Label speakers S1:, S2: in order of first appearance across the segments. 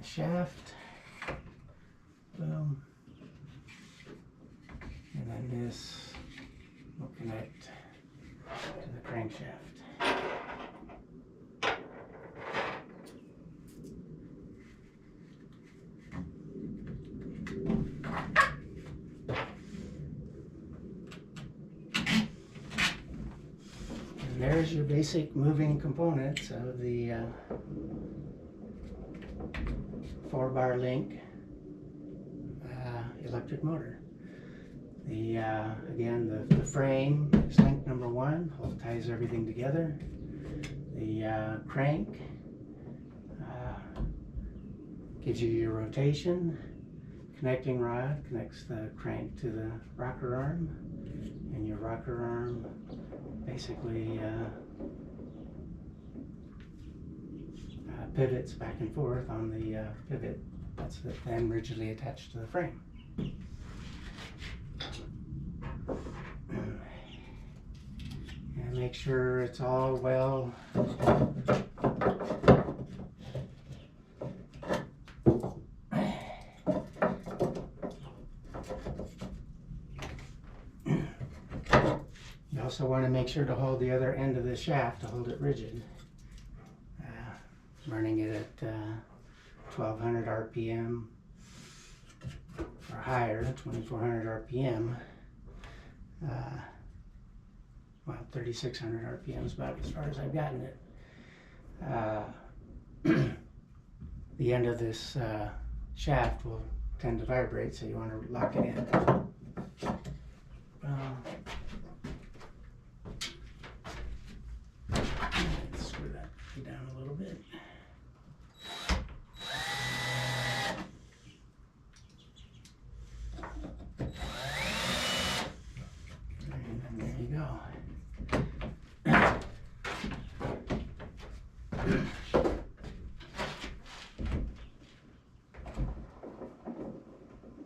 S1: the shaft. Boom. And then this will connect to the crankshaft. And there's your basic moving components of the 4-bar link electric motor. The again, the frame is link number 1, ties everything together. The crank gives you your rotation. Connecting rod connects the crank to the rocker arm, and your rocker arm basically pivots back and forth on the pivot that's then rigidly attached to the frame. And make sure it's all well you also want to make sure to hold the other end of the shaft to hold it rigid. Running it at 1200 RPM or higher, 2400 RPM. Well, 3600 RPM is about as far as I've gotten it. The end of this shaft will tend to vibrate, so you want to lock it in. Let's screw that down a little bit. And there you go.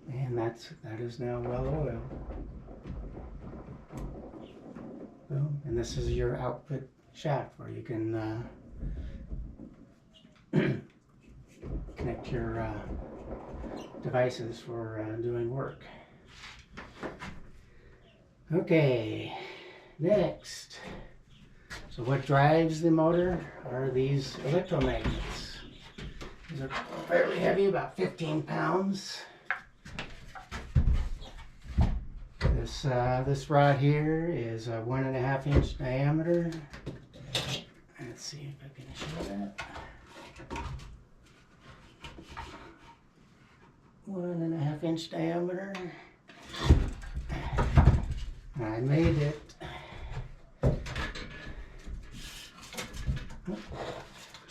S1: And that is now well oiled. Boom. And this is your output shaft where you can connect your devices for doing work. Okay, next. So what drives the motor are these electromagnets. These are fairly heavy, about 15 pounds. This rod here is a 1.5 inch diameter. Let's see if I can show that. 1.5 inch diameter. I made it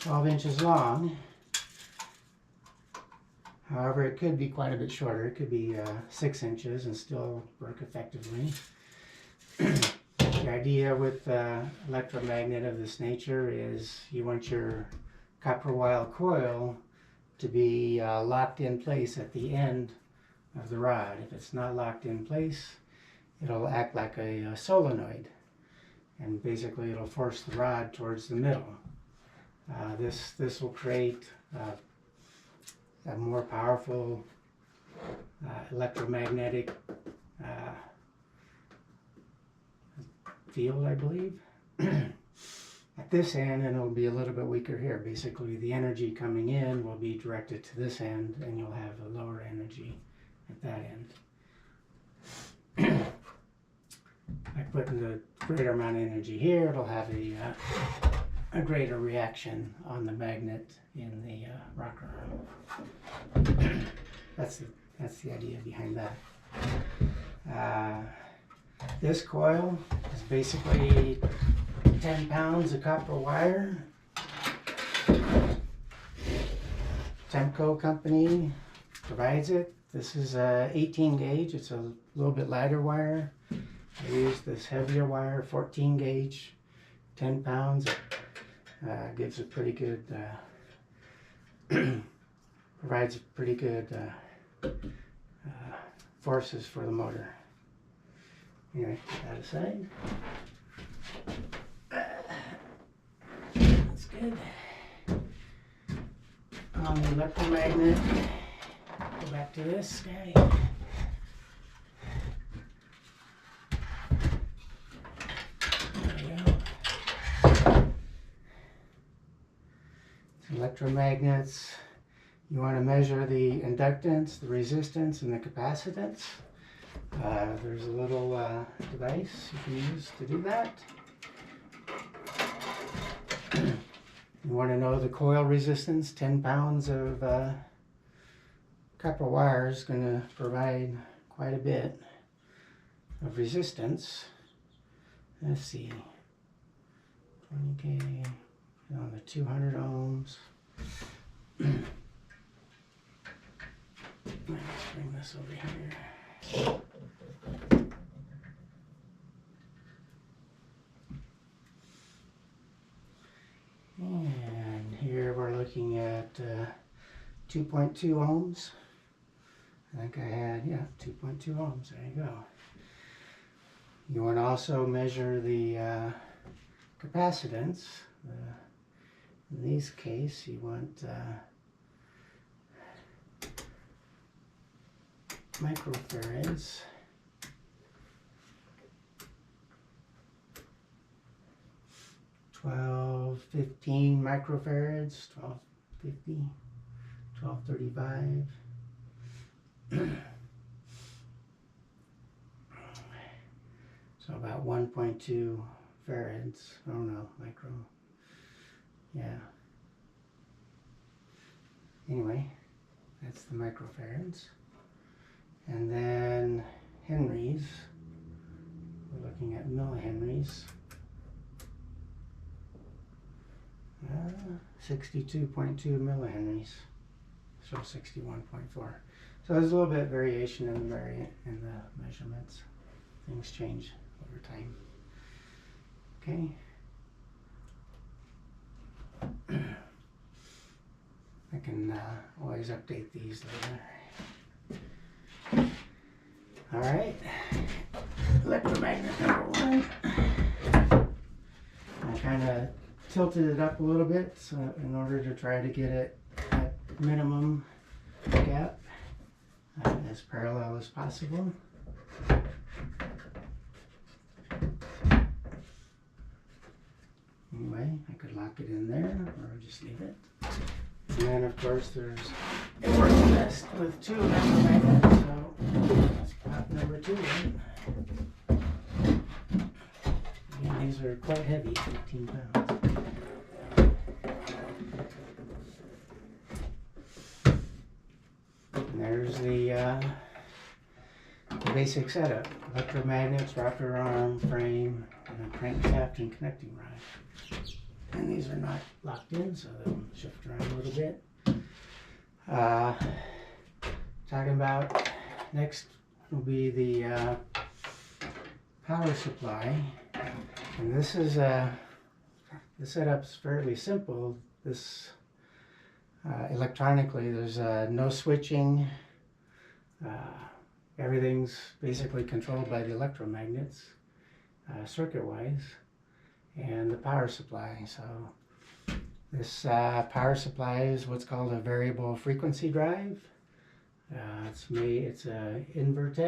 S1: 12 inches long. However, it could be quite a bit shorter. It could be 6 inches and still work effectively. The idea with the electromagnet of this nature is you want your copper wire coil to be locked in place at the end of the rod. If it's not locked in place, it'll act like a solenoid, and basically it'll force the rod towards the middle. This will create a more powerful electromagnetic field, I believe. At this end, and it'll be a little bit weaker here. Basically, the energy coming in will be directed to this end, and you'll have a lower energy at that end. By putting the greater amount of energy here, it'll have a greater reaction on the magnet in the rocker arm. That's the idea behind that. This coil is basically 10 pounds of copper wire. Temco company provides it. This is a 18 gauge. It's a little bit lighter wire. I used this heavier wire, 14 gauge, 10 pounds. Gives a pretty good, provides pretty good forces for the motor. Anyway, put that aside. That's good. on the electromagnet. Go back to this guy. There we go. Electromagnets. You want to measure the inductance, the resistance, and the capacitance. There's a little device you can use to do that. You want to know the coil resistance. 10 pounds of copper wire is going to provide quite a bit of resistance. Let's see, 20K on the 200 ohms. Let's bring this over here. And here we're looking at 2.2 ohms. I think I had, yeah, 2.2 ohms. There you go. You want to also measure the capacitance. In this case, you want microfarads. 1215 microfarads, 1250, 1235. So about 1.2 farads. Oh no, micro. Yeah. Anyway, that's the microfarads. And then henries. We're looking at millihenries. 62.2 millihenries. So 61.4. So there's a little bit of variation in the measurements. Things change over time. Okay. I can always update these later. All right. Electromagnet number 1. I kind of tilted it up a little bit so in order to try to get it at minimum gap as parallel as possible. Anyway, I could lock it in there or just leave it. And then of course it works best with 2 electromagnets, so that's pop number 2, right? Again, these are quite heavy, 15 pounds. And there's the basic setup. Electromagnets, rocker arm, frame, and a crankshaft and connecting rod. And these are not locked in, so they'll shift around a little bit. Talking about next will be the power supply. And this is the setup's fairly simple. This electronically, there's no switching. Everything's basically controlled by the electromagnets, circuit-wise, and the power supply. So this power supply is what's called a variable frequency drive. It's an Invertec.